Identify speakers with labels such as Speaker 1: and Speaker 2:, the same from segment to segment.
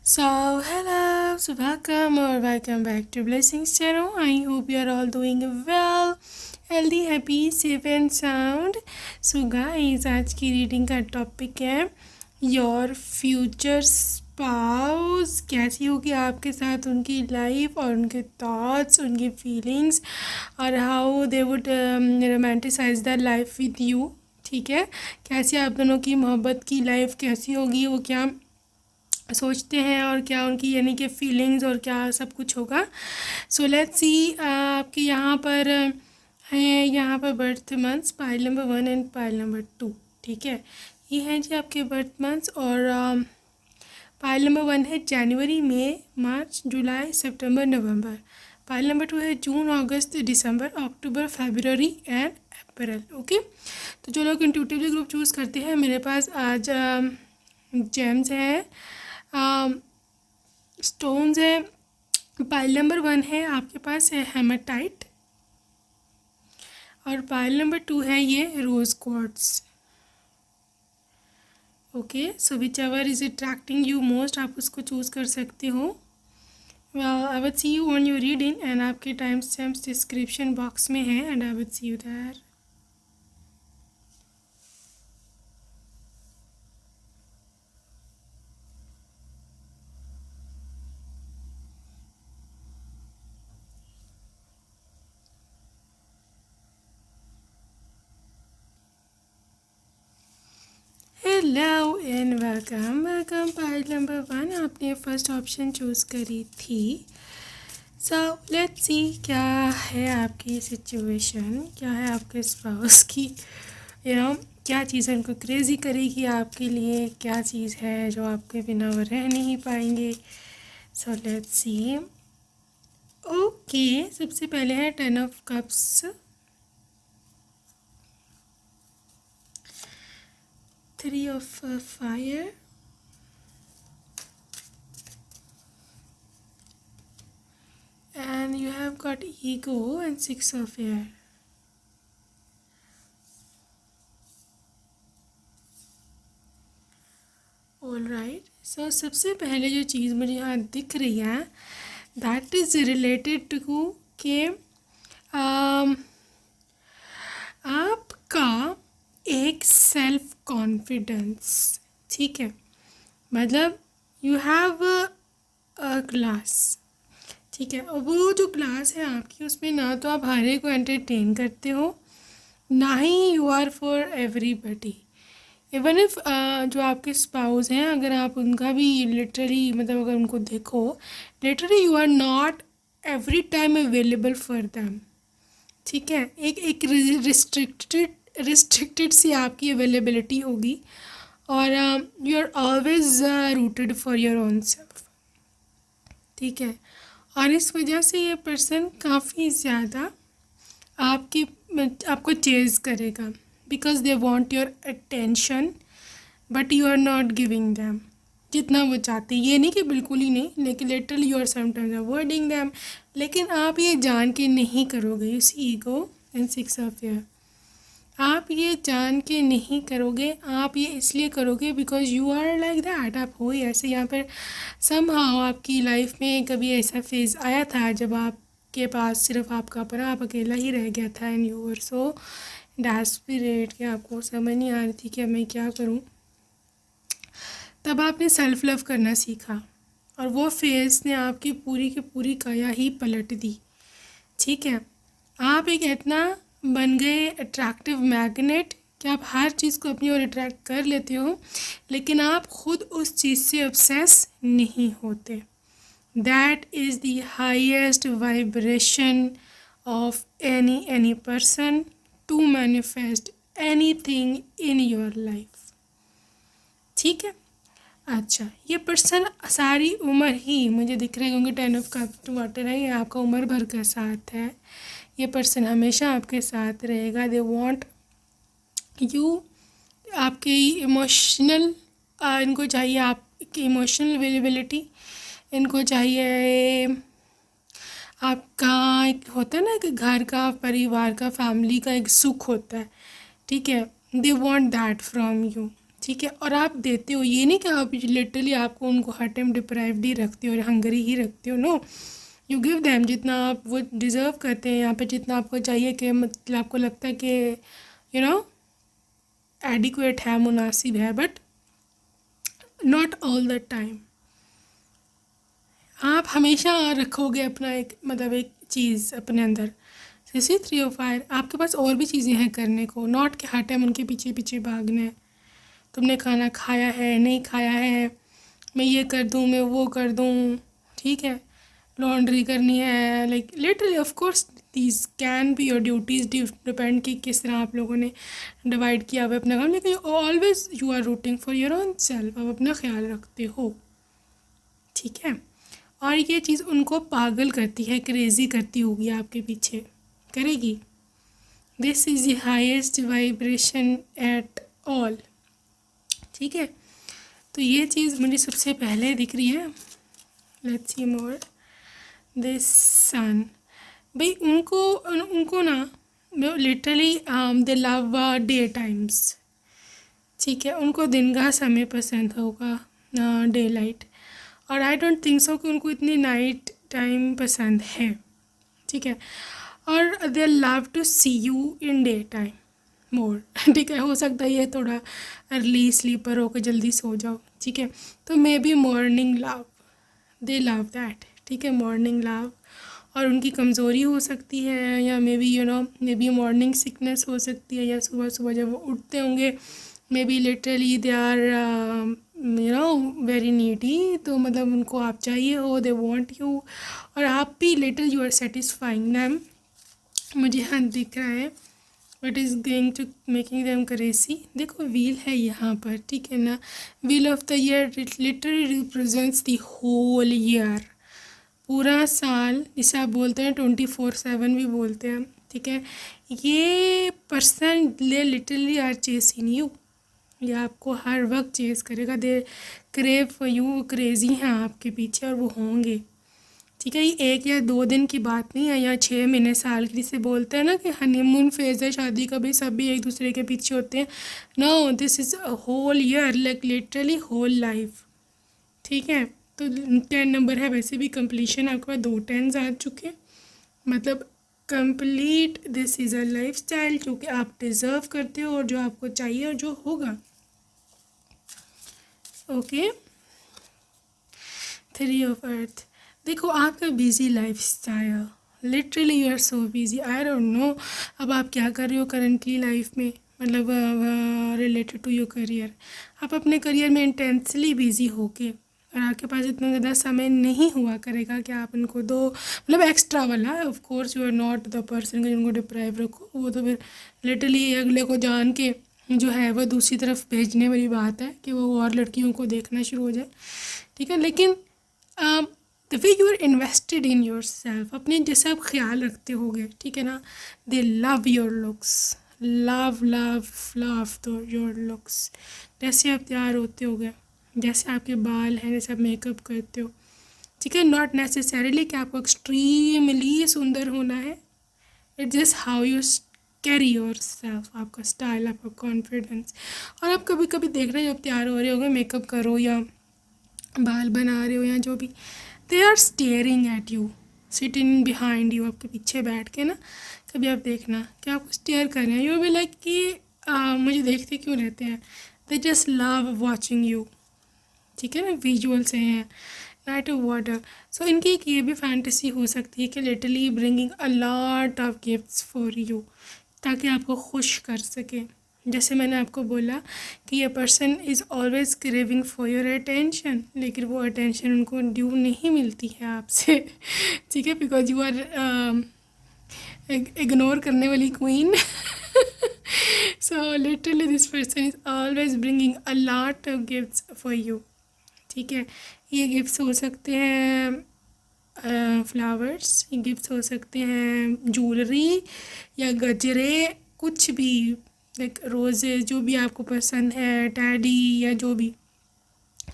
Speaker 1: Hello, so welcome back to Blessings channel. I hope you are all doing well, healthy, happy, safe and sound. So guys, आज की reading का topic है your future spouse. कैसी होगी आपके साथ उनकी लाइफ और उनके थॉट्स, उनकी फीलिंग्स और how they would romanticise the life with you. ठीक है, कैसी आप दोनों की मोहब्बत की लाइफ कैसी होगी, वो क्या सोचते हैं और क्या उनकी यानी कि फीलिंग्स और क्या सब कुछ होगा। सो लेट्स सी आपके यहाँ पर है, यहाँ पर birth months pile number 1 and pile number 2। ठीक है, ये हैं जी आपके बर्थ मंथ्स और पाइल नंबर 1 है जनवरी, मई, मार्च, जुलाई, सितंबर, नवंबर। पाइल नंबर 2 है जून, अगस्त, दिसंबर, अक्टूबर, फरवरी एंड अप्रैल। ओके, तो जो लोग इंट्यूटिवली ग्रुप चूज़ करते हैं, मेरे पास आज जेम्स हैं, स्टोन्स है। पाइल नंबर 1 है आपके पास है हेमाटाइट और पाइल नंबर 2 है ये rose quartz. Okay, so whichever is attracting you most, आप उसको चूज़ कर सकते हो। I will see you on your reading and आपके टाइम स्टैम्प्स डिस्क्रिप्शन बॉक्स में है and I will see you there. Hello and welcome pile number 1, आपने first option choose करी थी। सो लेट्स सी क्या है आपकी सिचुएशन, क्या है आपके स्पाउस की क्या चीज़ उनको क्रेज़ी करेगी आपके लिए, क्या चीज़ है जो आपके बिना वो रह नहीं पाएंगे। सो लेट्स सी। ओके, सबसे पहले है 10 of cups, 3 of fire, and you have got ego and 6 of air. All right, so सबसे पहले जो चीज़ मुझे यहाँ दिख रही है दैट इज़ रिलेटेड टू कि आपका एक सेल्फ कॉन्फिडेंस। ठीक है, मतलब यू हैव अ क्लास। ठीक है, और वो जो क्लास है आपकी उसमें ना तो आप हर एक को एंटरटेन करते हो, ना ही you are for everybody. Even if जो आपके स्पाउस हैं, अगर आप उनका भी लिटरली मतलब अगर उनको देखो, literally you are not every time available for them. ठीक है, एक रिस्ट्रिक्टेड सी आपकी अवेलेबिलिटी होगी और you are always rooted for your own self. ठीक है, और इस वजह से ये पर्सन काफ़ी ज़्यादा आपको चेज़ करेगा because they want your attention but you are not giving them जितना वो चाहते। ये नहीं कि बिल्कुल ही नहीं, लेकिन literally you are sometimes avoiding them. लेकिन आप ये जान के नहीं करोगे, इस ईगो एंड 6 ऑफ एयर, आप ये जान के नहीं करोगे, आप ये इसलिए करोगे because you are like that. आप हो ही ऐसे। यहाँ पर समहाउ आपकी लाइफ में कभी ऐसा फेज़ आया था जब आपके पास सिर्फ आपका अपना आप अकेला ही रह गया था and you were so desperate कि आपको समझ नहीं आ रही थी कि अब मैं क्या करूं। तब आपने सेल्फ लव करना सीखा और वो फेज़ ने आपकी पूरी की पूरी काया ही पलट दी। ठीक है, आप एक इतना बन गए अट्रैक्टिव मैग्नेट कि आप हर चीज़ को अपनी ओर अट्रैक्ट कर लेते हो, लेकिन आप खुद उस चीज़ से ऑब्सेस नहीं होते। That is the highest vibration of any person to manifest anything in your life. ठीक है, अच्छा, ये पर्सन सारी उम्र ही मुझे दिख रहा है क्योंकि 10 ऑफ कप वाटर है, ये आपका उम्र भर का साथ है। ये पर्सन हमेशा आपके साथ रहेगा। दे वांट यू, आपके इमोशनल इनको चाहिए, आपकी इमोशनल अवेलेबिलिटी इनको चाहिए। आपका एक होता है ना कि घर का, परिवार का, फैमिली का एक सुख होता है। ठीक है, they want that from you. ठीक है, और आप देते हो, ये नहीं कि आप लिटरली आपको उनको हर टाइम डिप्राइव्ड ही रखते हो और हंगरी ही रखते हो, नो, यू गिव देम जितना आप वो डिज़र्व करते हैं यहाँ पे, जितना आपको चाहिए, कि मतलब आपको लगता है कि यू नो एडिक्वेट है, मुनासिब है, but not all the time. आप हमेशा रखोगे अपना एक मतलब एक चीज़ अपने अंदर, जैसे 3 और 5 आपके पास और भी चीज़ें हैं करने को, नॉट कि हर टाइम उनके पीछे पीछे भागना है। तुमने खाना खाया है, नहीं खाया है, मैं ये कर दूँ, मैं वो कर दूँ, ठीक है, लॉन्ड्री करनी है, like literally of course these can be your duties, depend कि किस तरह आप लोगों ने डिवाइड किया हुआ अपना काम, लेकिन always you are rooting for your own self, आप अपना ख्याल रखते हो, ठीक है। और ये चीज़ उनको पागल करती है, क्रेज़ी करती होगी आपके पीछे, करेगी। This is the highest vibration at all, ठीक है। तो ये चीज़ मुझे सबसे पहले दिख रही है। लेट्स सी मोर दिस सन, भाई उनको उनको ना literally they love day times, ठीक है, उनको दिन का समय पसंद होगा, डे लाइट, और आई डोंट थिंक सो कि उनको इतनी नाइट टाइम पसंद है, ठीक है। और they love to see you in day time more, ठीक है, हो सकता है ये थोड़ा अर्ली स्लीपर हो के जल्दी सो जाओ, ठीक है, तो may be morning love, they love that, ठीक है, मॉर्निंग लव। और उनकी कमज़ोरी हो सकती है, या may be may be morning sickness हो सकती है, या सुबह सुबह जब वो उठते होंगे maybe literally they are very needy, तो मतलब उनको आप चाहिए हो, दे वॉन्ट यू, और आप भी little you are satisfying them, मुझे यहाँ दिख रहा है। What is going to making them crazy, देखो व्हील है यहाँ पर, ठीक है ना, wheel of the year literally represents the whole year, पूरा साल, जिसे आप बोलते हैं 24/7 भी बोलते हैं, ठीक है। ये person they literally are chasing you, ये आपको हर वक्त चेस करेगा, they crave for you, crazy हैं आपके पीछे, और वो होंगे, ठीक है। ये 1 या 2 दिन की बात नहीं है, या 6 महीने साल की, जिसे बोलते हैं ना कि हनीमून फेज है शादी का, भी सब भी एक दूसरे के पीछे होते हैं, no, this is a whole year, like literally whole life, ठीक है। तो 10 नंबर है, वैसे भी कंप्लीशन आपके पास 2 10s आ चुके हैं, मतलब complete, this is a life style जो कि आप डिज़र्व करते हो, और जो आपको चाहिए और जो होगा, ओके। 3 ऑफ अर्थ, देखो आपका busy life style, literally you are so busy, I don't know अब आप क्या कर रहे हो करंटली लाइफ में, मतलब रिलेटेड टू योर करियर, आप अपने करियर में इंटेंसली बिजी होके, और आपके पास इतना ज़्यादा समय नहीं हुआ करेगा कि आप उनको दो, मतलब एक्स्ट्रा वाला, of course you are not the person कि जिनको डिप्राइव रखो, वो तो फिर लिटरली अगले को जान के जो है वो दूसरी तरफ भेजने वाली बात है कि वो और लड़कियों को देखना शुरू हो जाए, ठीक है। लेकिन the way you are invested in your self, अपने जैसे आप ख्याल रखते होगे, ठीक है ना, they love your looks, love love love to your looks, जैसे आप तैयार होते होगे, जैसे आपके बाल हैं, जैसे आप मेकअप करते हो, ठीक है, नॉट नेसेसरीली कि आपको एक्सट्रीमली सुंदर होना है, it's just how you carry your self, आपका स्टाइल, आपका कॉन्फिडेंस। और आप कभी कभी देख रहे हो जब तैयार हो रहे होगे, मेकअप करो या बाल बना रहे हो या जो भी, they are staring at you, sitting behind you, आपके पीछे बैठ के ना, कभी आप देखना कि आपको स्टेयर कर रहे हैं, यू बी लाइक कि मुझे देखते क्यों रहते हैं, they just love watching you, ठीक है ना, विजुअल्स हैं, नाइट ऑफ वाटर। सो इनकी एक ये भी फैंटेसी हो सकती है कि literally bringing a lot of gifts for you, ताकि आपको खुश कर सके। जैसे मैंने आपको बोला कि ये person is always craving for your attention, लेकिन वो अटेंशन उनको ड्यू नहीं मिलती है आपसे, ठीक है, बिकॉज यू आर इग्नोर करने वाली queen. So literally this person is always bringing a lot of gifts for you, ठीक है। ये गिफ्ट्स हो सकते हैं फ्लावर्स, ये गिफ्ट्स हो सकते हैं ज्वेलरी या गजरे, कुछ भी, लाइक रोज़ेज, जो भी आपको पसंद है, टैडी या जो भी,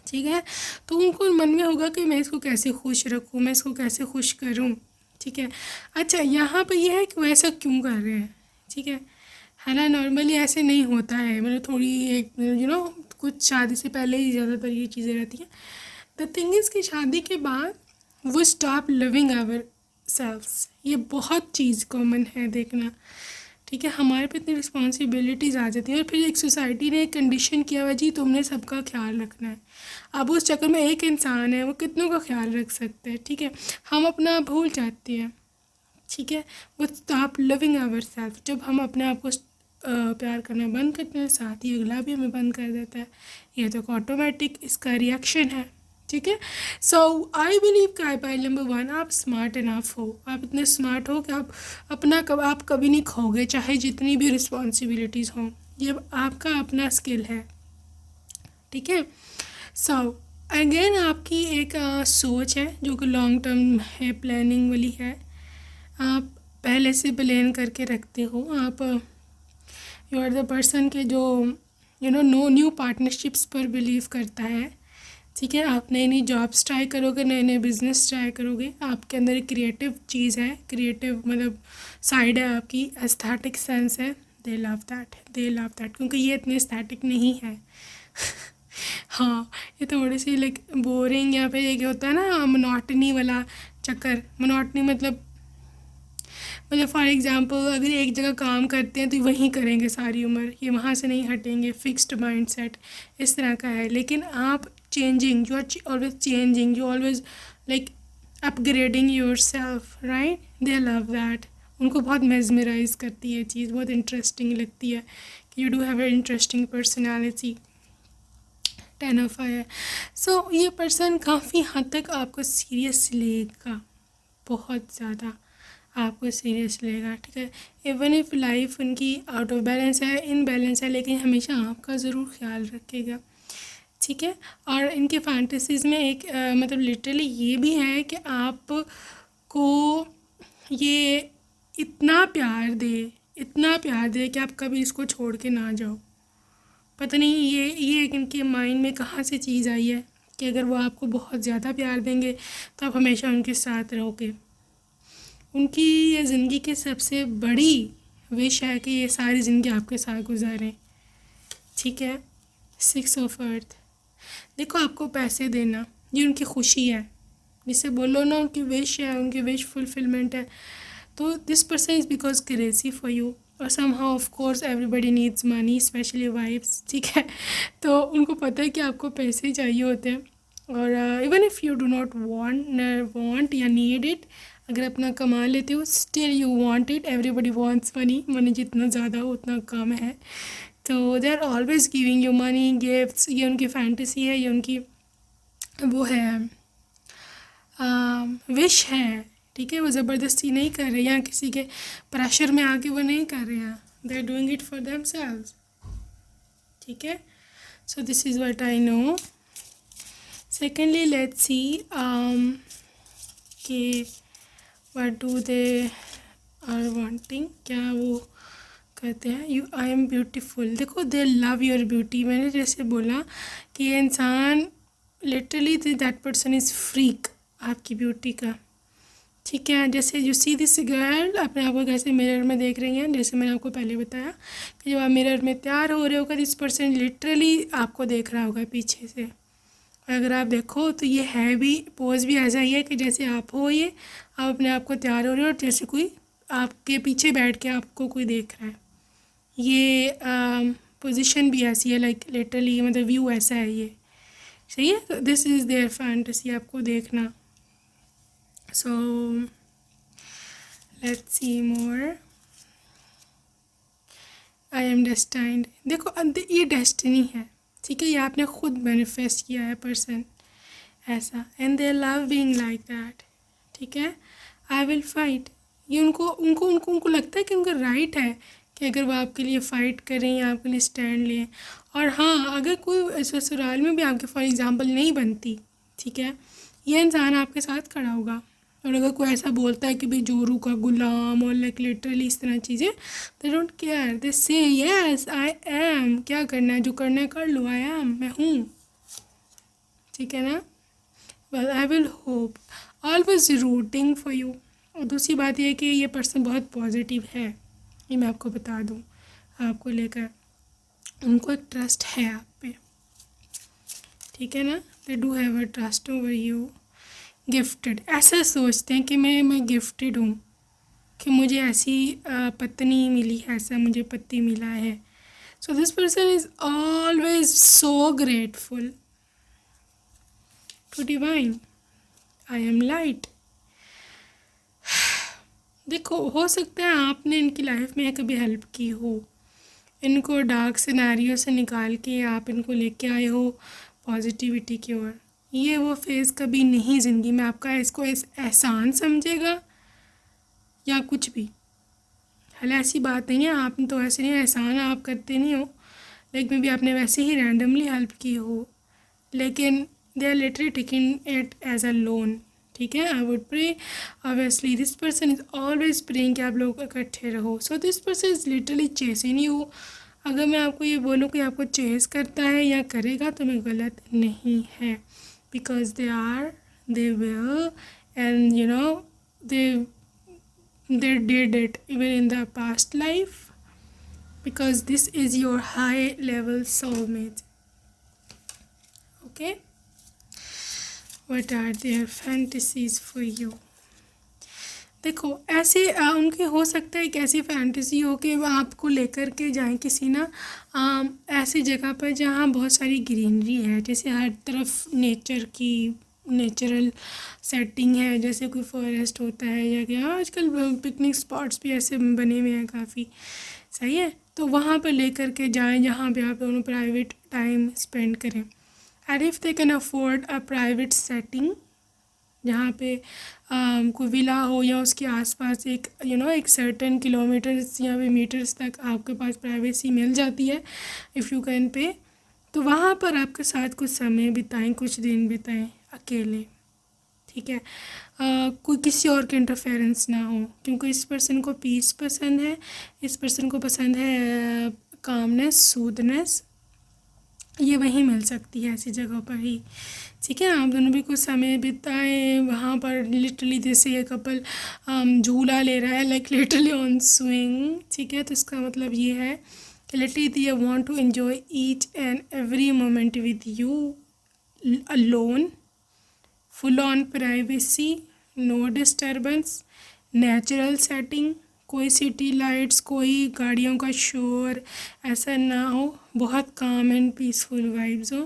Speaker 1: ठीक है। तो उनको मन में होगा कि मैं इसको कैसे खुश रखूँ, मैं इसको कैसे खुश करूँ, ठीक है। अच्छा, यहाँ पर यह है कि वो ऐसा क्यों कर रहे हैं, ठीक है, है ना, नॉर्मली ऐसे नहीं होता है, मतलब थोड़ी एक कुछ शादी से पहले ही ज़्यादातर ये चीज़ें रहती हैं। द थिंग इज़ कि शादी के बाद वो स्टॉप लिविंग आवर सेल्फ्स। ये बहुत चीज़ कॉमन है देखना, ठीक है। हमारे पे इतनी रिस्पॉन्सिबिलिटीज़ आ जाती हैं और फिर एक सोसाइटी ने एक कंडीशन किया हुआ जी तुमने सबका ख्याल रखना है। अब उस चक्कर में एक इंसान है वो कितनों का ख्याल रख सकते हैं, ठीक है। हम अपना आप भूल जाते हैं, ठीक है। वो स्टॉप लिविंग आवर सेल्फ। जब हम अपने आप को प्यार करना बंद करते हैं, साथ ही अगला भी हमें बंद कर देता है। ये तो ऑटोमेटिक इसका रिएक्शन है, ठीक है। सो आई बिलीव कि पॉइंट नंबर 1, आप स्मार्ट इनफ हो। आप इतने स्मार्ट हो कि आप कभी नहीं खोगे, चाहे जितनी भी रिस्पॉन्सिबिलिटीज़ हों। ये आपका अपना स्किल है, ठीक है। सो अगेन आपकी एक सोच है जो कि लॉन्ग टर्म है, प्लानिंग वाली है। आप पहले से प्लान करके रखते हो। आप यू आर द पर्सन के जो नो न्यू पार्टनरशिप्स पर बिलीव करता है, ठीक है। आप नई नई जॉब्स ट्राई करोगे, नए नए बिजनेस ट्राई करोगे। आपके अंदर एक क्रिएटिव चीज़ है, क्रिएटिव मतलब साइड है आपकी, एस्थेटिक सेंस है। दे लव दैट क्योंकि ये इतने एस्थेटिक नहीं है हाँ, ये थोड़ी सी लाइक बोरिंग या फिर एक होता है ना मोनोटनी वाला चक्कर। मोनोटनी मतलब फॉर एग्जांपल अगर एक जगह काम करते हैं तो वहीं करेंगे सारी उम्र, ये वहाँ से नहीं हटेंगे, फिक्स्ड माइंडसेट इस तरह का है। लेकिन आप changing, you are always changing, you always like upgrading your self, right. They love that. उनको बहुत मेजमराइज करती है चीज़, बहुत इंटरेस्टिंग लगती है कि you do have a interesting personality. 10 of 5 है। सो ये पर्सन काफ़ी हद तक आपको सीरियस लेगा, बहुत ज़्यादा आपको सीरियस लेगा, ठीक है। इवन इफ लाइफ उनकी आउट ऑफ बैलेंस है, इन बैलेंस है, लेकिन हमेशा आपका ज़रूर ख्याल रखेगा, ठीक है। और इनके फैंटेसीज़ में एक मतलब लिटरली ये भी है कि आपको ये इतना प्यार दे कि आप कभी इसको छोड़ के ना जाओ। पता नहीं ये इनके माइंड में कहाँ से चीज़ आई है कि अगर वो आपको बहुत ज़्यादा प्यार देंगे तो आप हमेशा उनके साथ रहोगे। उनकी ये ज़िंदगी की सबसे बड़ी विश है कि ये सारी ज़िंदगी आपके साथ गुजारें, ठीक है। 6 ऑफ अर्थ। देखो आपको पैसे देना ये उनकी खुशी है, जिसे बोलो ना उनकी विश है, उनकी विश फुलफिलमेंट है। तो this person is because crazy for you. और somehow of course everybody needs money, especially wifes, ठीक है। तो उनको पता है कि आपको पैसे चाहिए होते हैं। और even if you do not want या नीड इट, अगर अपना कमा लेते हो still you want it. Everybody wants money जितना ज़्यादा हो उतना कम है। तो they are always giving you money, gifts. ये उनकी फैंटेसी है, ये उनकी वो है विश है, ठीक है। वो ज़बरदस्ती नहीं कर रहे या किसी के प्रेशर में आके वो नहीं कर रहे हैं। They are doing it for themselves, ठीक है। So this is what I know. Secondly let's see कि what do they are wanting, क्या वो कहते हैं। You I am beautiful. देखो दे लव योर ब्यूटी। मैंने जैसे बोला कि ये इंसान literally that person is freak आपकी ब्यूटी का, ठीक है। जैसे यू सी दिस गर्ल अपने आप को कैसे मिरर में देख रही हैं, जैसे मैंने आपको पहले बताया कि जब आप मिरर में तैयार हो रहे होगा दिस पर्सन लिटरली आपको देख रहा होगा पीछे से। और अगर आप देखो तो ये है भी, पोज भी ऐसा ही है कि जैसे आप हो, ये आप अपने आप को तैयार हो रहे हो और जैसे कोई आपके पीछे बैठ के आपको कोई देख रहा है। ये पोजीशन भी ऐसी है, लाइक लिटरली मतलब व्यू ऐसा है, ये सही है। तो दिस इज़ देयर फैंटेसी, आपको देखना। सो let's see more. I M destined. देखो ये डेस्टिनी है, ठीक है। ये आपने खुद मैनिफेस्ट किया है पर्सन ऐसा। And they love being like that, ठीक है। I will fight. ये उनको लगता है कि उनका राइट है कि अगर वो आपके लिए फ़ाइट करें या आपके लिए स्टैंड लें। और हाँ, अगर कोई ससुराल में भी आपके फॉर एग्ज़ाम्पल नहीं बनती, ठीक है, ये इंसान आपके साथ खड़ा होगा। और अगर कोई ऐसा बोलता है कि भाई जोरू का गुलाम और लाइक लिटरली इस तरह चीज़ें, दे डोंट केयर, दे से यस आई एम। क्या करना है, जो करना है कर लो, आई एम, मैं हूँ, ठीक है ना। Well I will hope always rooting for you. और दूसरी बात यह है कि ये पर्सन बहुत पॉजिटिव है, ये मैं आपको बता दूँ। आपको लेकर उनको एक ट्रस्ट है आप पे, ठीक है ना, they do have a trust over you. Gifted, ऐसा सोचते हैं कि मैं गिफ्टेड हूँ, कि मुझे ऐसी पत्नी मिली है, ऐसा मुझे पति मिला है। So this person is always so grateful to divine. I am light. देखो, हो सकता है आपने इनकी लाइफ में कभी हेल्प की हो, इनको डार्क सिनेरियो से निकाल के आप इनको लेके आए हो पॉजिटिविटी की ओर। ये वो फेज़ कभी नहीं ज़िंदगी में आपका इसको एहसान समझेगा या कुछ भी। हालांकि ऐसी बात नहीं है, आप तो ऐसे नहीं, एहसान आप करते नहीं हो, लेकिन भी आपने वैसे ही रैंडमली हेल्प की हो, लेकिन they are literally taking it as a loan. ठीक है, I would pray obviously this person is always praying कि आप लोग इकट्ठे रहो। So this person is literally chasing you. अगर मैं आपको ये बोलूँ कि आपको चेस करता है या करेगा तो मैं गलत नहीं है, because they will and you know they did it even in the past life, because this is your high level soulmate. Okay, what are their fantasies for you? देखो, ऐसे उनके हो सकता है एक ऐसी फैंटेसी हो कि वो आपको लेकर के जाएं किसी ना ऐसी जगह पर जहाँ बहुत सारी ग्रीनरी है, जैसे हर तरफ नेचुरल सेटिंग है, जैसे कोई फॉरेस्ट होता है या क्या, आजकल पिकनिक स्पॉट्स भी ऐसे बने हुए हैं काफ़ी, सही है। तो वहाँ पर लेकर के जाएं जहाँ पे आप दोनों प्राइवेट टाइम स्पेंड करें। And if they can afford a private setting जहाँ पे कोई विला हो या उसके आसपास एक एक सर्टेन किलोमीटर्स या फिर मीटर्स तक आपके पास प्राइवेसी मिल जाती है, इफ़ यू कैन पे, तो वहाँ पर आपके साथ कुछ समय बिताएं, कुछ दिन बिताएं अकेले। ठीक है, कोई किसी और के इंटरफेरेंस ना हो, क्योंकि इस पर्सन को पीस पसंद है, इस पर्सन को पसंद है कामनेस, सूदनेस, ये वहीं मिल सकती है ऐसी जगहों पर ही। ठीक है, आप दोनों भी कुछ समय बिताएं वहाँ पर। लिटरली जैसे ये कपल झूला ले रहा है, लाइक लिटरली ऑन स्विंग, ठीक है, तो इसका मतलब ये है कि literally they want to enjoy each and every moment with you alone, full on privacy, no disturbance, natural setting, कोई सिटी लाइट्स, कोई गाड़ियों का शोर ऐसा ना हो, बहुत काम एंड पीसफुल वाइब्स हो,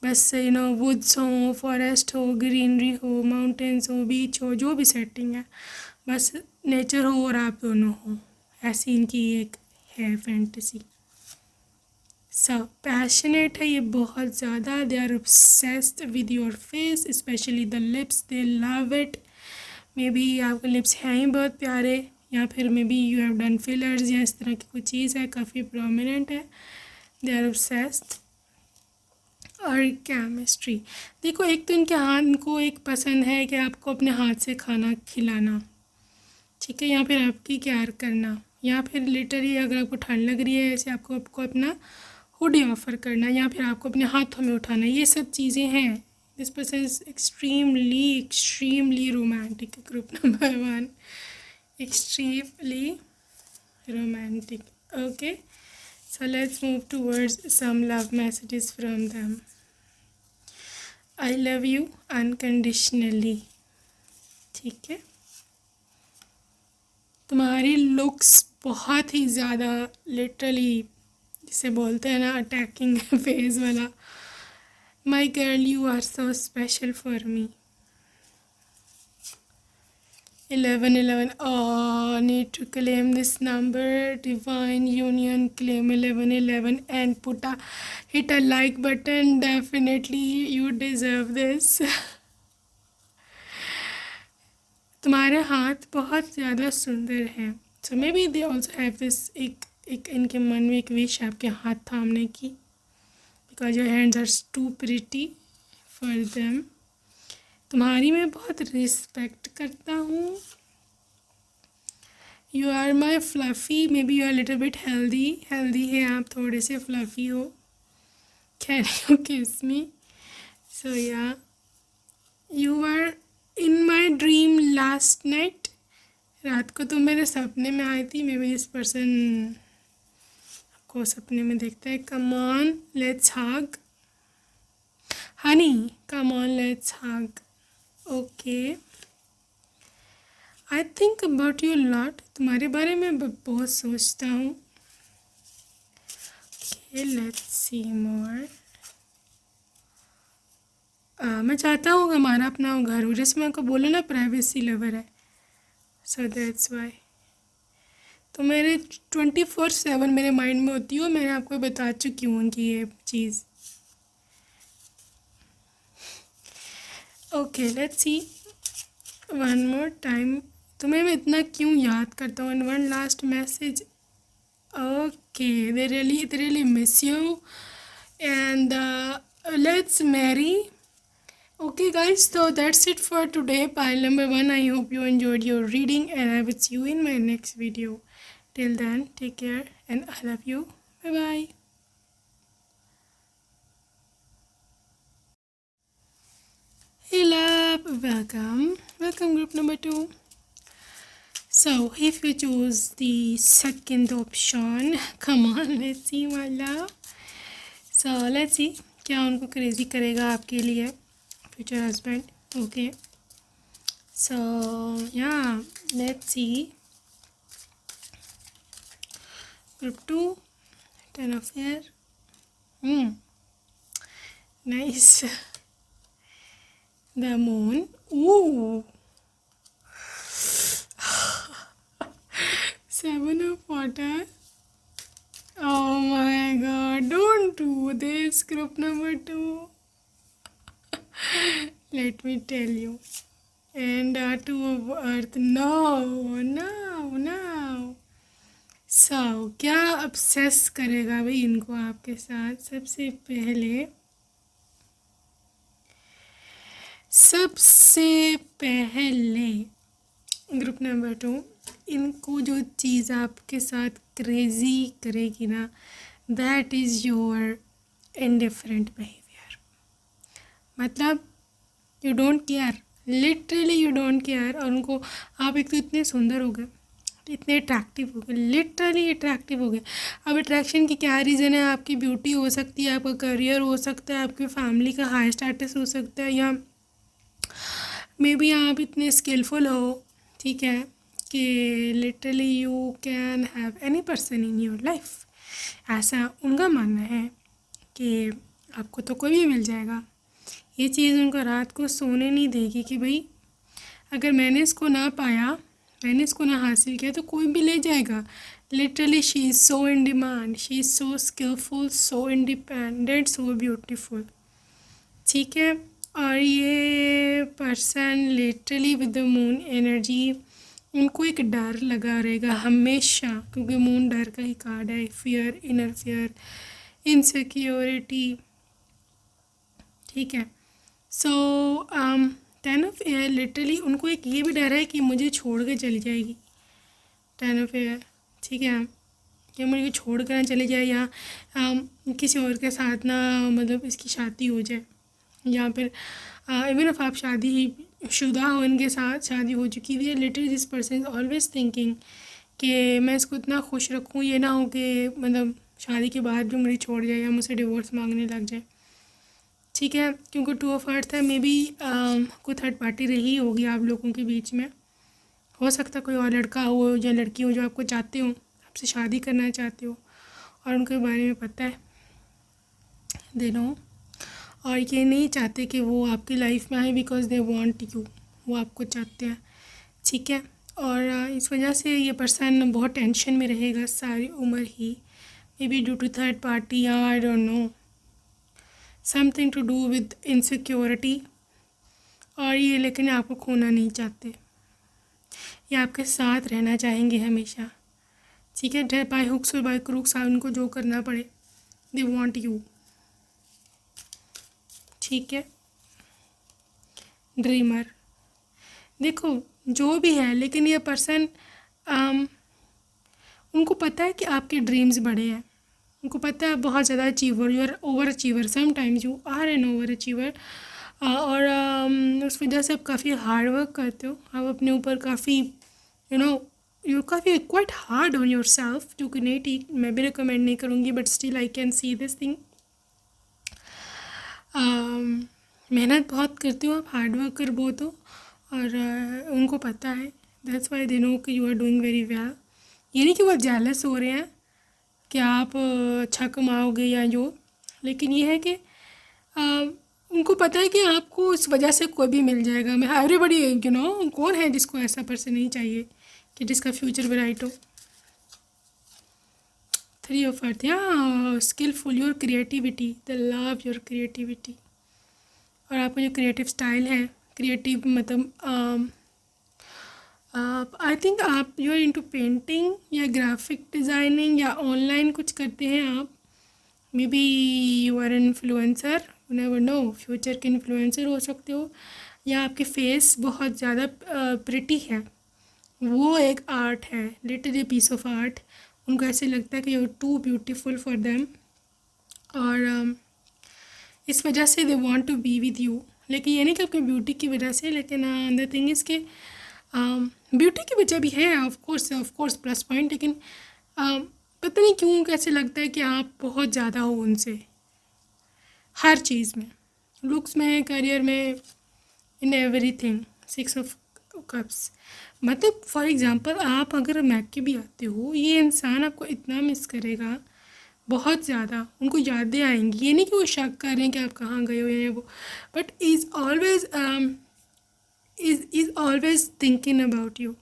Speaker 1: बस वुड्स हो, फॉरेस्ट हो, ग्रीनरी हो, माउंटेन्स हो, बीच हो, जो भी सेटिंग है, बस नेचर हो और आप दोनों हो, ऐसी इनकी एक है फैंटेसी। सब पैशनेट है ये बहुत ज़्यादा, they are obsessed with your face, specially the lips, they love it. Maybe आपके लिप्स हैं ही बहुत प्यारे, या फिर maybe you have done fillers या इस तरह की कोई चीज़ है, काफ़ी प्रोमिनेंट है, दे आर ऑब्सेस्ड। और केमिस्ट्री, देखो, एक तो इनके हाथ, इनको एक पसंद है कि आपको अपने हाथ से खाना खिलाना, ठीक है, या फिर आपकी केयर करना, या फिर लिटरली अगर आपको ठंड लग रही है ऐसे आपको अपना हुडी ऑफ़र करना, या फिर आपको अपने हाथों में उठाना, ये सब चीज़ें हैं। This person is extremely romantic, group number 1, extremely romantic. Okay, so let's move towards some love messages from them. I love you unconditionally. ठीक है, तुम्हारी लुक्स बहुत ही ज़्यादा लिटरली जिसे बोलते हैं ना अटैकिंग फेस वाला, my girl you are so special for me. 1111, oh, need to claim this number, divine union, claim 1111 and hit a like button, definitely you deserve this. तुम्हारे हाथ बहुत ज़्यादा सुंदर हैं, so maybe they also have this एक इनके मन में एक विश आपके हाथ थामने की, because your hands are too pretty for them. तुम्हारी मैं बहुत रिस्पेक्ट करता हूँ। You are my fluffy, maybe you are little bit healthy है आप, थोड़े से फ्लफ़ी हो, कैन यू किस मी, सो या you are in my dream last night, रात को तुम मेरे सपने में आई थी, मे बी दिस पर्सन को सपने में देखता है। Come on let's hug, Honey come on let's hug. Okay, I think about you lot. तुम्हारे बारे में बहुत सोचता हूँ. लेट्स सी मोर. मैं चाहता हूँ कि हमारा अपना घर हो, जैसे मैं आपको बोला ना प्राइवेसी लवर है, सो दैट्स वाई. तो मेरे 24/7 मेरे माइंड में होती है, और मैंने आपको बता चुकी हूँ उनकी ये चीज़. Okay let's see one more time. तुम्हें मैं इतना क्यों याद करता हूँ. And one last message. Okay, they really miss you. And let's marry. Okay guys, so that's it for today. Pile number 1. I hope you enjoyed your reading, and I will see you in my next video. Till then, take care and I love you. Bye bye. Hey love, welcome group number 2. So if you choose the second option, come on, let's see my love. So let's see क्या उनको crazy करेगा आपके लिए future husband. Okay, so yeah, let's see. Group 2, 10 of air. Nice. The moon. Ooh. 7 of water. Oh my god, don't do this, group number 2. Let me tell you. And 2 of earth. No. So, क्या obsess करेगा भाई इनको आपके साथ. सबसे पहले group number 2, इनको जो चीज़ आपके साथ क्रेजी करेगी ना, that is your indifferent behaviour. मतलब you don't care, literally you don't care. और उनको आप एक तो इतने सुंदर हो गए, इतने अट्रैक्टिव हो गए, लिटरली अट्रैक्टिव हो गए. अब अट्रैक्शन की क्या रीज़न है. आपकी ब्यूटी हो सकती है, आपका करियर हो सकता है, आपकी फैमिली का हाई स्टेटस हो सकता है, या मे बी आप इतने स्किलफुल हो, ठीक है, कि literally you can have any person in your life. ऐसा उनका मानना है कि आपको तो कोई भी मिल जाएगा. ये चीज़ उनको रात को सोने नहीं देगी कि भाई अगर मैंने इसको ना पाया, मैंने इसको ना हासिल किया, तो कोई भी ले जाएगा. Literally she is so in demand, she is so skilful, so independent, so beautiful. ठीक है. और ये person literally with the moon energy, उनको एक डर लगा रहेगा हमेशा, क्योंकि मून डर का ही कार्ड है. Fear, inner fear, insecurity. ठीक है. सो 10 ऑफ एयर, लिटरली उनको एक ये भी डर है कि मुझे छोड़ के चली जाएगी. 10 ऑफ एयर, ठीक है, कि मुझे छोड़ कर ना चली जाए, या किसी और के साथ ना, मतलब इसकी शादी हो जाए, या फिर इवन इफ आप शादी शुदा हो, इनके साथ शादी हो चुकी हुई है, literally this person is always thinking कि मैं इसको इतना खुश रखूँ, ये ना हो कि मतलब शादी के बाद भी मुझे छोड़ जाए या मुझसे डिवोर्स मांगने लग जाए. ठीक है, क्योंकि 2 ऑफ अर्थ है. मे बी कोई थर्ड पार्टी रही होगी आप लोगों के बीच में. हो सकता है कोई और लड़का हो या लड़की हो जो आपको चाहते हो, आपसे शादी करना चाहते हो, और उनके बारे में पता है, दे नो. और ये नहीं चाहते कि वो आपकी लाइफ में आए, बिकॉज दे वांट यू, वो आपको चाहते हैं. ठीक है. और इस वजह से ये पर्सन बहुत टेंशन में रहेगा सारी उम्र ही. Maybe due to third party, या I don't know, something to do with insecurity. और ये लेकिन आपको खोना नहीं चाहते, ये आपके साथ रहना चाहेंगे हमेशा. ठीक है. बाय हुक्स और बाय क्रूक्स उनको जो करना पड़े, दे वांट यू. ठीक है. ड्रीमर, देखो जो भी है, लेकिन ये पर्सन उनको पता है कि आपके ड्रीम्स बड़े हैं. उनको पता है बहुत ज़्यादा achiever, you are overachiever, sometimes you are an overachiever. और उस वजह से आप काफ़ी हार्ड वर्क करते हो. आप अपने ऊपर काफ़ी यू काफ़ी quite hard on your self, जो कि नहीं ठीक, मैं भी रिकमेंड नहीं करूँगी, but still I can see this thing. मेहनत बहुत करते हो आप, हार्ड वर्कर बहुत हो, और उनको पता है, दैट्स वाई दे नो कि you are doing very well. ये नहीं कि वो जेलस हो रहे हैं कि आप अच्छा कमाओगे या जो, लेकिन ये है कि उनको पता है कि आपको इस वजह से कोई भी मिल जाएगा। मैं एवरीबडी यू नो, कौन है जिसको ऐसा पर्सन नहीं चाहिए कि जिसका फ्यूचर ब्राइट हो। 3 ऑफ अर्थ, या skilful, your creativity, the love your creativity. और आपका जो क्रिएटिव स्टाइल है, क्रिएटिव मतलब आई थिंक आप यू आर इनटू पेंटिंग या ग्राफिक डिज़ाइनिंग या ऑनलाइन कुछ करते हैं आप। Maybe you are an influencer, you never know, future के इन्फ्लुएंसर हो सकते हो। या आपके फेस बहुत ज़्यादा प्रिटी है, वो एक आर्ट है, लिटरली पीस ऑफ आर्ट। उनको ऐसे लगता है कि you are too beautiful for them, और इस वजह से they want to be with you. लेकिन ये नहीं कि आपकी ब्यूटी की वजह से, लेकिन द थिंग इज़ के ब्यूटी की वजह भी है ऑफ कोर्स प्लस पॉइंट, लेकिन पता नहीं क्यों कैसे लगता है कि आप बहुत ज़्यादा हो उनसे, हर चीज़ में, लुक्स में, करियर में, इन एवरीथिंग। 6 ऑफ कप्स मतलब फॉर एग्जांपल आप अगर मैके भी आते हो, ये इंसान आपको इतना मिस करेगा बहुत ज़्यादा, उनको यादें आएंगी। ये नहीं कि वो शक कर रहे हैं कि आप कहाँ गए हो या वो, but is always thinking about you.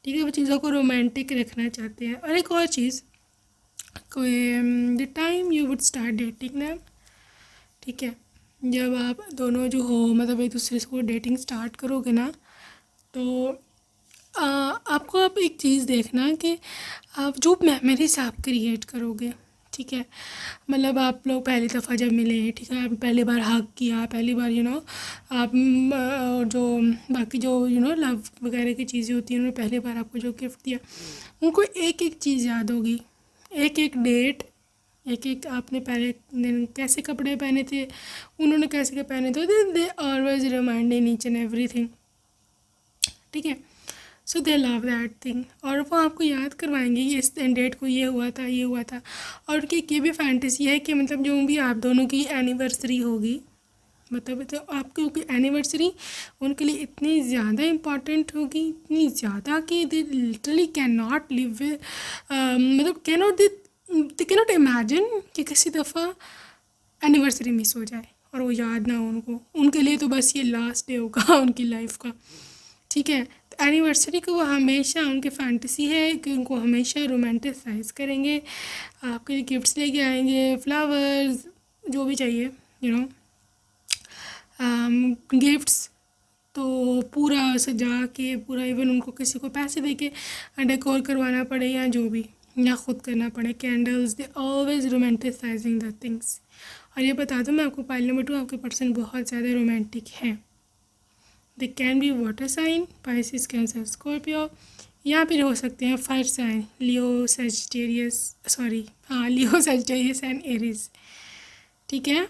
Speaker 1: ठीक है, वो चीज़ों को रोमांटिक रखना चाहते हैं। और एक और चीज़, कोई the time you would start dating them, ठीक है, जब आप दोनों जो हो मतलब एक दूसरे को डेटिंग स्टार्ट करोगे ना, तो आपको आप एक चीज़ देखना कि आप जो मेमोरीज आप क्रिएट करोगे, ठीक है, मतलब आप लोग पहली दफ़ा जब मिले, ठीक है, आप पहली बार हग किया, पहली बार यू नो आप जो बाकी जो यू नो लव वगैरह की चीज़ें होती हैं, उन्होंने पहली बार आपको जो गिफ्ट दिया, उनको एक एक चीज़ याद होगी, एक एक डेट, एक एक आपने पहले दिन कैसे कपड़े पहने थे, उन्होंने कैसे के पहने थे, they always reminding each and everything, ठीक है। सो दे लव दैट थिंग, और वो आपको याद करवाएंगे कि इस डेट को ये हुआ था, ये हुआ था। और उनकी ये भी फैंटेसी है कि मतलब जो भी आप दोनों की एनिवर्सरी होगी, मतलब तो आपकी क्योंकि एनिवर्सरी उनके लिए इतनी ज़्यादा इम्पॉर्टेंट होगी, इतनी ज़्यादा कि they literally can not live मतलब दे कैन नॉट इमेजिन कि किसी दफ़ा एनिवर्सरी मिस हो जाए और वो याद ना हो उनको। उनके लिए तो बस ये लास्ट डे होगा उनकी लाइफ का, ठीक है। तो एनिवर्सरी को वो हमेशा, उनकी फैंटेसी है कि उनको हमेशा रोमांटिसाइज करेंगे, आपके लिए गिफ्ट्स लेके आएंगे, फ्लावर्स, जो भी चाहिए यू नो, गिफ्ट्स, तो पूरा सजा के, पूरा इवन उनको किसी को पैसे दे के डेकोर करवाना पड़े या जो भी, या ख़ुद करना पड़े, candles, they always romanticising the things. और ये बता दूँ मैं आपको, पाइल नंबर 2 आपके पर्सन बहुत ज़्यादा रोमांटिक हैं। They can be water sign, Pisces, Cancer, Scorpio, या फिर हो सकते हैं fire sign, Leo, Sagittarius, sorry हाँ लियो, सजिटेरियस एंड एरीज, ठीक है।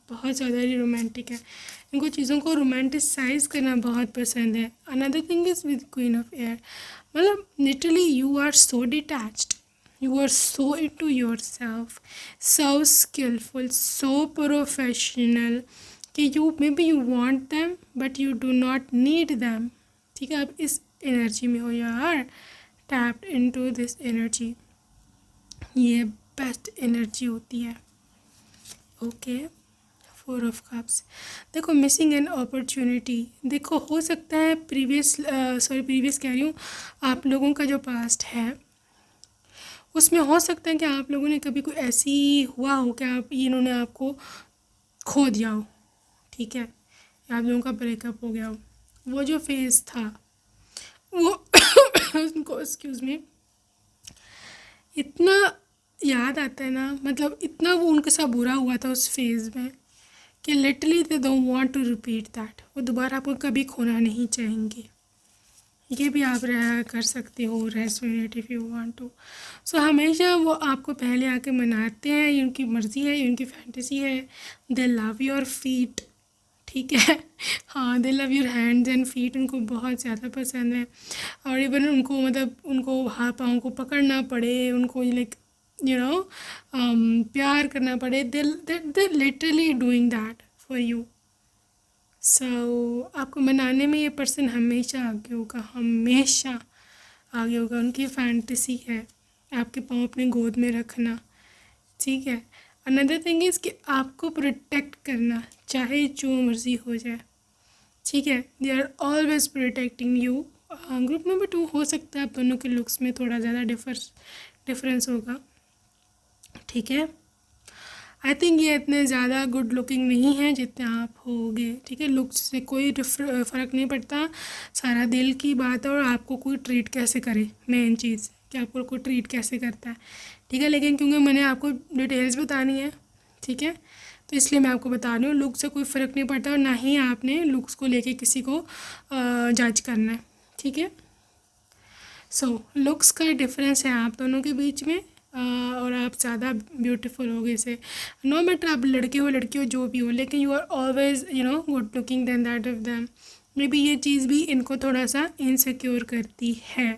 Speaker 1: बहुत ज़्यादा ही रोमांटिक है, इनको चीज़ों को रोमांटिसाइज करना बहुत पसंद है। Another thing is with queen of air, मतलब literally you are so detached, you are so into yourself, so skillful, so professional कि you maybe you want them but you do not need them, ठीक है। आप इस energy में हो, यार tapped into this energy, ये बेस्ट एनर्जी होती है, ओके। 4 ऑफ कप्स, देखो मिसिंग एन अपॉर्चुनिटी, देखो हो सकता है प्रीवियस कह रही हूँ, आप लोगों का जो पास्ट है उसमें हो सकता है कि आप लोगों ने कभी कोई ऐसी हुआ हो कि आप इन्होंने आपको खो दिया हो, ठीक है, या आप लोगों का ब्रेकअप हो गया हो। वो जो फेज़ था वो उनको एक्सक्यूज़ मी इतना याद आता है ना, मतलब इतना वो उनके साथ बुरा हुआ था उस फेज़ में कि literally they don't want to repeat that, वो दोबारा आपको कभी खोना नहीं चाहेंगे। ये भी आप कर सकते हो, रेस्टोरेट if you want to. So हमेशा वो आपको पहले आके मनाते हैं, ये उनकी मर्ज़ी है, ये उनकी फैंटेसी है। दे लव योर फीट, ठीक है, हाँ दे love your hands and feet, उनको बहुत ज़्यादा पसंद है। और इवन उनको मतलब उनको हाथ पाँव को पकड़ना पड़े, उनको लाइक प्यार करना पड़े, they literally doing that for you. So आपको मनाने में ये पर्सन हमेशा आगे होगा, हमेशा आगे होगा। उनकी फैंटेसी है आपके पाँव अपने गोद में रखना, ठीक है। अनदर थिंग इज़ कि आपको प्रोटेक्ट करना, चाहे जो मर्ज़ी हो जाए, ठीक है। They are always protecting you. Group number 2 हो सकता है आप दोनों के लुक्स में थोड़ा ज़्यादा डिफरेंस होगा, ठीक है। आई थिंक ये इतने ज़्यादा गुड लुकिंग नहीं है जितने आप होगे, ठीक है। लुक्स से कोई फ़र्क नहीं पड़ता, सारा दिल की बात है और आपको कोई ट्रीट कैसे करे, मेन चीज़ कि आपको कोई ट्रीट कैसे करता है, ठीक है। लेकिन क्योंकि मैंने आपको डिटेल्स बतानी है, ठीक है, तो इसलिए मैं आपको बता रही हूँ लुक से कोई फ़र्क नहीं पड़ता और ना ही आपने लुक्स को लेके किसी को जज करना है, ठीक है। सो लुक्स का डिफरेंस है आप दोनों के बीच में, और आप ज़्यादा ब्यूटीफुल होगे इसे, नो मैटर आप लड़के हो लड़की हो जो भी हो, लेकिन you are always good looking then that of them. Maybe ये चीज़ भी इनको थोड़ा सा इनसिक्योर करती है,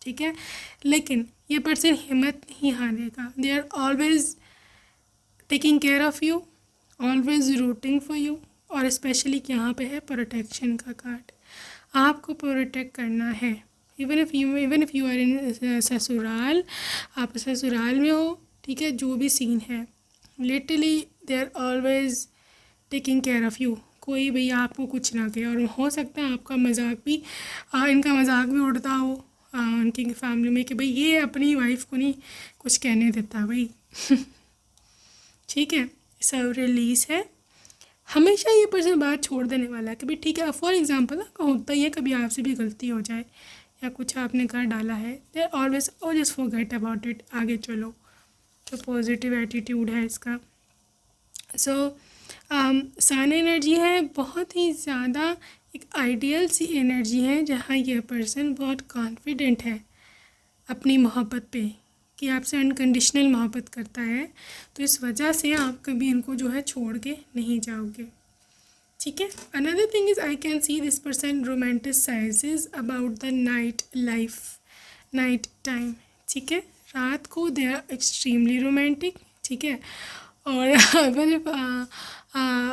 Speaker 1: ठीक है। लेकिन ये पर्सन हिम्मत नहीं हारेगा, they are always taking care of you, always rooting for you. और स्पेशली यहाँ पे है प्रोटेक्शन का कार्ड, आपको प्रोटेक्ट करना है। Even if you are in ससुराल, आप ससुराल में हो, ठीक है, जो भी सीन है, literally they are always taking care of you. कोई भैया आपको कुछ ना कहे, और हो सकता है आपका मजाक भी इनका मजाक भी उड़ता हो उनकी फैमिली में कि भाई ये अपनी वाइफ को नहीं कुछ कहने देता भाई ठीक है। सब रिलीज है, हमेशा ये पर्सन बात छोड़ देने वाला है कि भाई ठीक है। फॉर एग्जांपल होता ही है कभी आपसे भी गलती हो जाए या कुछ आपने कर डाला है, they always oh just forget about it, आगे चलो। तो पॉजिटिव एटीट्यूड है इसका। सो सन एनर्जी है, बहुत ही ज़्यादा एक आइडियल सी एनर्जी है जहाँ ये पर्सन बहुत कॉन्फिडेंट है अपनी मोहब्बत पे कि आपसे अनकंडीशनल मोहब्बत करता है, तो इस वजह से आप कभी इनको जो है छोड़ के नहीं जाओगे, ठीक है। Another thing is I can see this person romanticises about the night life, night time, ठीक है। रात को दे आर एक्सट्रीमली रोमांटिक, ठीक है। और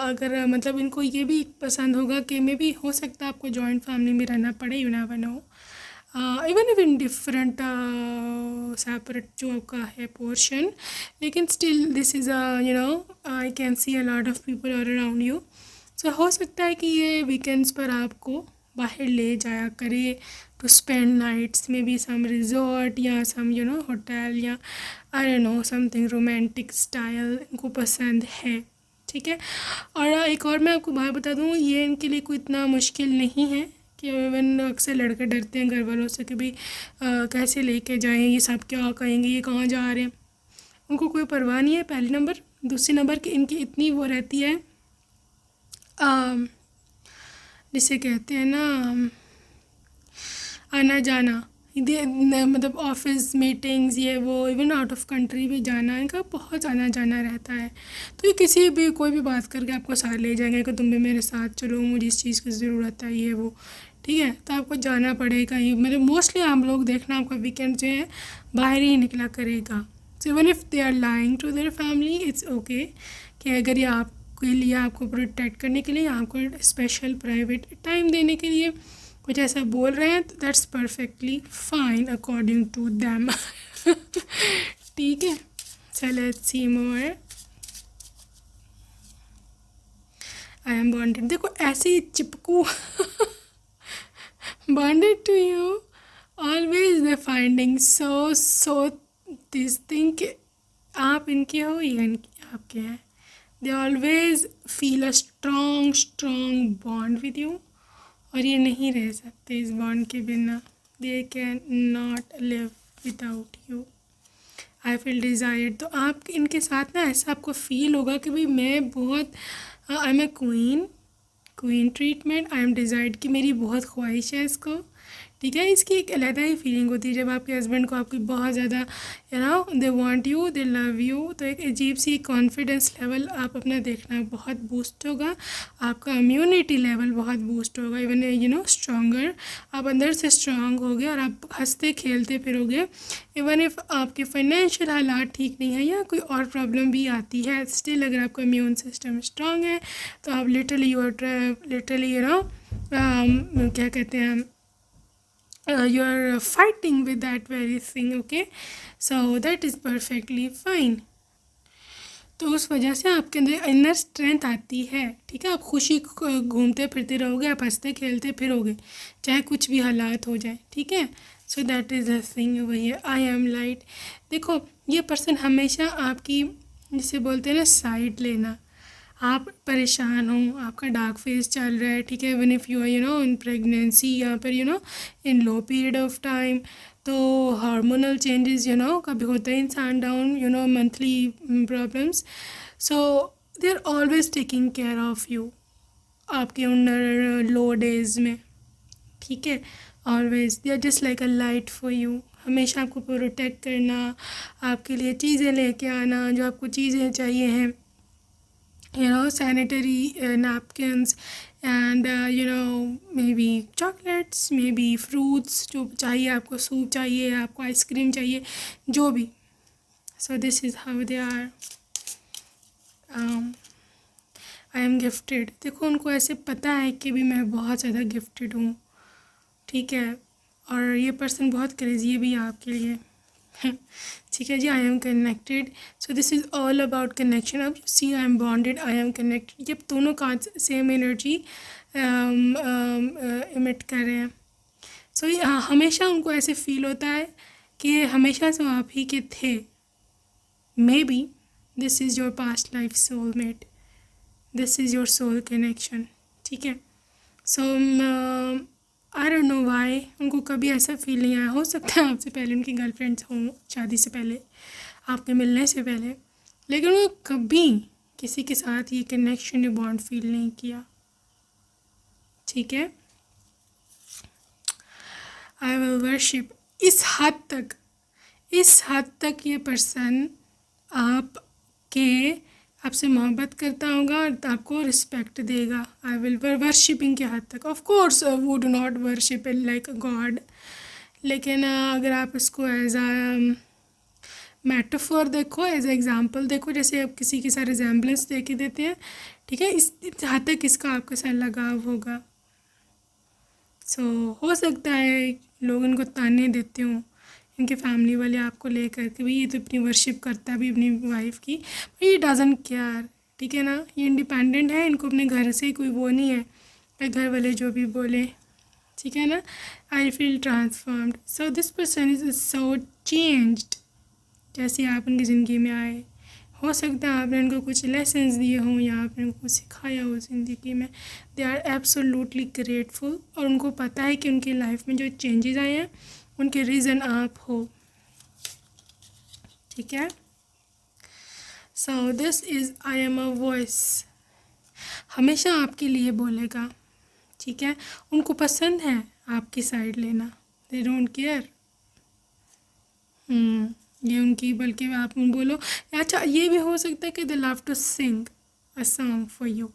Speaker 1: अगर मतलब इनको ये भी पसंद होगा कि मे भी हो सकता है आपको जॉइंट फैमिली में रहना पड़े, you never know, even if in different separate जो आपका है पोर्शन, लेकिन still this is I can see a lot of people are around you. So हो सकता है कि ये वीकेंड्स पर आपको बाहर ले जाया करे टू स्पेंड नाइट्स में भी सम रिजॉर्ट या सम होटल या I don't know something romantic style इनको पसंद है, ठीक है। और एक और मैं आपको बात बता दूँ, ये इनके लिए कोई इतना मुश्किल नहीं है कि इवन अक्सर लड़के डरते हैं घर वालों से कि भाई कैसे लेके जाएं, ये सब क्या कहेंगे, ये कहाँ जा रहे हैं। उनको कोई परवाह नहीं है, पहली नंबर। दूसरी नंबर कि इनकी इतनी वो रहती है जिसे कहते हैं ना आना जाना, मतलब ऑफिस मीटिंग्स ये वो, इवन आउट ऑफ कंट्री भी जाना इनका बहुत आना जाना रहता है। तो ये किसी भी कोई भी बात करके आपको साथ ले जाएंगे कि तुम भी मेरे साथ चलो, मुझे इस चीज़ की ज़रूरत है ये वो, ठीक है। तो आपको जाना पड़ेगा ही, मतलब मोस्टली हम लोग देखना आपका वीकेंड जो है बाहर ही निकला करेगा। So even if they are lying to their family it's okay कि अगर ये आपके लिए आपको प्रोटेक्ट करने के लिए, आपको स्पेशल प्राइवेट टाइम देने के लिए कुछ ऐसा बोल रहे हैं, तो that's perfectly fine according to them ठीक है। So let's see more. I am bonded, देखो ऐसे ही चिपकू bonded to you always they finding so this thing कि आप इनके हो या इनके आपके हैं। They always feel a strong bond with you, और ये नहीं रह सकते इस बॉन्ड के बिना। They can not live without you. I feel desired, तो आप इनके साथ ना ऐसा आपको फील होगा कि भाई मैं बहुत I am a queen treatment, I am desired कि मेरी बहुत ख्वाहिश है इसको, ठीक है। इसकी एक अलग ही फीलिंग होती है जब आपके हस्बैंड को आपकी बहुत ज़्यादा they want you, they love you, तो एक अजीब सी कॉन्फिडेंस लेवल आप अपना देखना बहुत बूस्ट होगा, आपका इम्यूनिटी लेवल बहुत बूस्ट होगा, इवन स्ट्रॉन्गर, आप अंदर से स्ट्रांग होगे और आप हंसते खेलते फिरोगे। इवन इफ़ आपके फाइनेंशियल हालात ठीक नहीं है या कोई और प्रॉब्लम भी आती है, स्टिल अगर आपका इम्यून सिस्टम स्ट्रांग है तो आप लिटरली क्या कहते हैं, you are fighting with that very thing, okay, so that is perfectly fine। तो उस वजह से आपके अंदर इनर स्ट्रेंथ आती है, ठीक है। आप खुशी घूमते फिरते रहोगे, आप हंसते खेलते फिरोगे चाहे कुछ भी हालात हो जाए, ठीक है। So that is the thing, वही है आई एम लाइट। देखो ये पर्सन हमेशा आपकी, जिसे बोलते हैं ना, साइड लेना। आप परेशान हो, आपका डार्क फेज चल रहा है, ठीक है, even if you are in pregnancy या फिर in low period of time, तो हार्मोनल चेंजेस कभी होता है इंसान down, monthly problems, so they are always taking care of you आपके उन लो डेज में, ठीक है। Always they are just like a light for you, हमेशा आपको प्रोटेक्ट करना, आपके लिए चीज़ें लेके आना, जो आपको चीज़ें चाहिए हैं, sanitary napkins and maybe chocolates, maybe fruits, जो चाहिए आपको, सूप चाहिए आपको, आइसक्रीम चाहिए, जो भी। so this is how they are। I am gifted. देखो उनको ऐसे पता है कि भी मैं बहुत ज़्यादा गिफ्टेड हूँ, ठीक है, और ये पर्सन बहुत क्रेजी है भी आपके लिए ठीक है जी। I am connected, so this is all about connection. अब see I am bonded, I am connected, ये दोनों कार्ड्स सेम एनर्जी इमिट कर रहे हैं। सो ये हमेशा उनको ऐसे फील होता है कि हमेशा से आप ही के थे। Maybe this is your past life soulmate, this is your soul connection, ठीक है। So I don't know why उनको कभी ऐसा फील नहीं आया। हो सकता है आपसे पहले उनकी गर्लफ्रेंड्स हों, शादी से पहले, आपके मिलने से पहले, लेकिन वो कभी किसी के साथ ये कनेक्शन, ये बॉन्ड फील नहीं किया, ठीक है। आई विल वर्शिप, इस हद तक ये पर्सन आपसे मोहब्बत करता होगा और आपको रिस्पेक्ट देगा। आई विल वर्शिपिंग के हद तक। ऑफ कोर्स वो do not worship like a God, लेकिन अगर आप इसको एज अ मेटाफोर देखो, एज अ एग्जांपल देखो, जैसे आप किसी के साथ रिजेम्बलेंस दे के देते हैं, ठीक है, इस हद तक इसका आपके साथ लगाव होगा। सो हो सकता है लोग इनको ताने देते हों, इनके फैमिली वाले आपको लेकर के, भाई ये तो अपनी वर्शिप करता है भी अपनी वाइफ की, भाई ये डजंट केयर, ठीक है ना, ये इंडिपेंडेंट है, इनको अपने घर से कोई वो नहीं है कि घर वाले जो भी बोले, ठीक है ना। I feel transformed, so this person is so changed. जैसे आप उनकी ज़िंदगी में आए, हो सकता है आपने उनको कुछ लेसन्स दिए हों या आपने उनको कुछ सिखाया हो ज़िंदगी में। दे आर एब्सोल्युटली ग्रेटफुल, और उनको पता है कि उनकी लाइफ में जो चेंजेस आए हैं उनके रीज़न आप हो, ठीक है। So this is I am a voice, हमेशा आपके लिए बोलेगा, ठीक है। उनको पसंद है आपकी साइड लेना, दे डोंट केयर। ये उनकी, बल्कि आप बोलो, अच्छा ये भी हो सकता है कि they love to sing a song for you.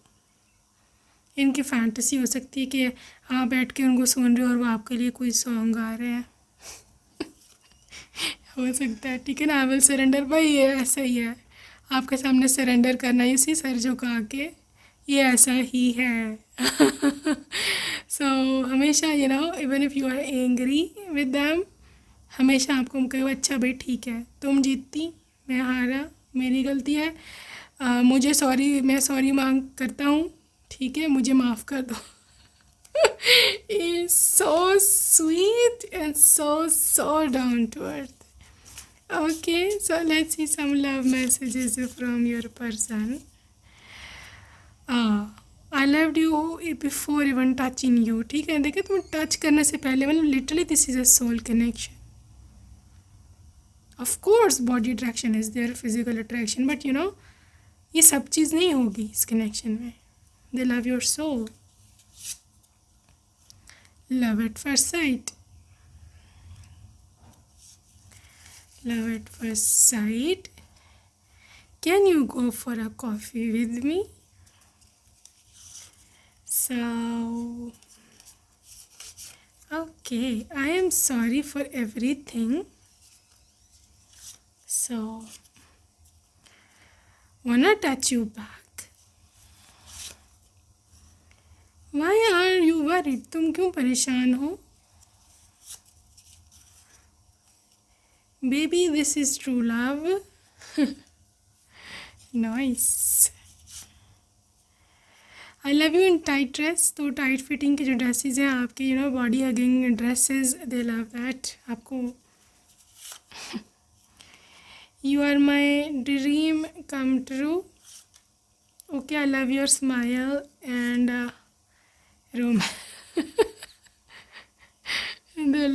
Speaker 1: इनकी फैंटेसी हो सकती है कि आप बैठ के उनको सुन रहे हो और वो आपके लिए कोई सॉन्ग गा रहे हैं हो सकता है, ठीक है ना। आई विल सरेंडर, भाई ये ऐसा ही है, आपके सामने सरेंडर करना इसी सर झुका के, ये ऐसा ही है सो हमेशा even if you are angry with them, हमेशा आपको कहो अच्छा भाई ठीक है, तुम जीतती मैं हारा, मेरी गलती है, मुझे सॉरी, मैं सॉरी मांग करता हूँ, ठीक है, मुझे माफ़ कर दो It's so sweet and so down to earth. Okay, so let's see some love messages from your person. I loved you before even touching you, ठीक है। देखिए तुम टच करने से पहले, मतलब literally this is a soul connection. Of course body attraction is there, physical attraction, but ये सब चीज़ नहीं होगी इस कनेक्शन में। They love your soul, love at first sight, Love at first sight. Can you go for a coffee with me? So, okay, I am sorry for everything. So, wanna touch you back? Why are you worried? तुम क्यों परेशान हो? Baby, this is true love. Nice. I love you in tight dress. तो tight fitting के जो dresses हैं आपके body hugging dresses, they love that. आपको You are my dream come true. Okay, I love your smile and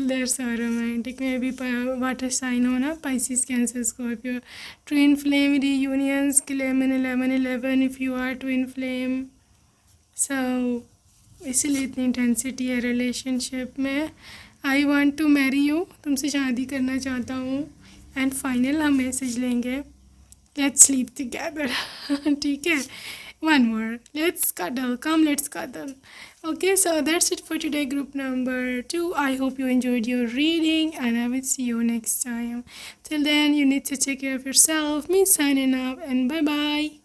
Speaker 1: That's so romantic. Maybe water sign हो ना, Pisces, Cancer, Scorpio. Twin flame reunions, Clement 11/11 if you are twin flame. So इसीलिए इतनी intensity है relationship में. I want to marry you, तुमसे शादी करना चाहता हूँ. एंड फाइनल हम मैसेज लेंगे, लेट्स स्लीप टुगेदर. ठीक है, one more, let's cuddle, come let's cuddle. Okay, so that's it for today, group number 2. I hope you enjoyed your reading and I will see you next time. Till then, you need to take care of yourself. Me signing up and bye bye.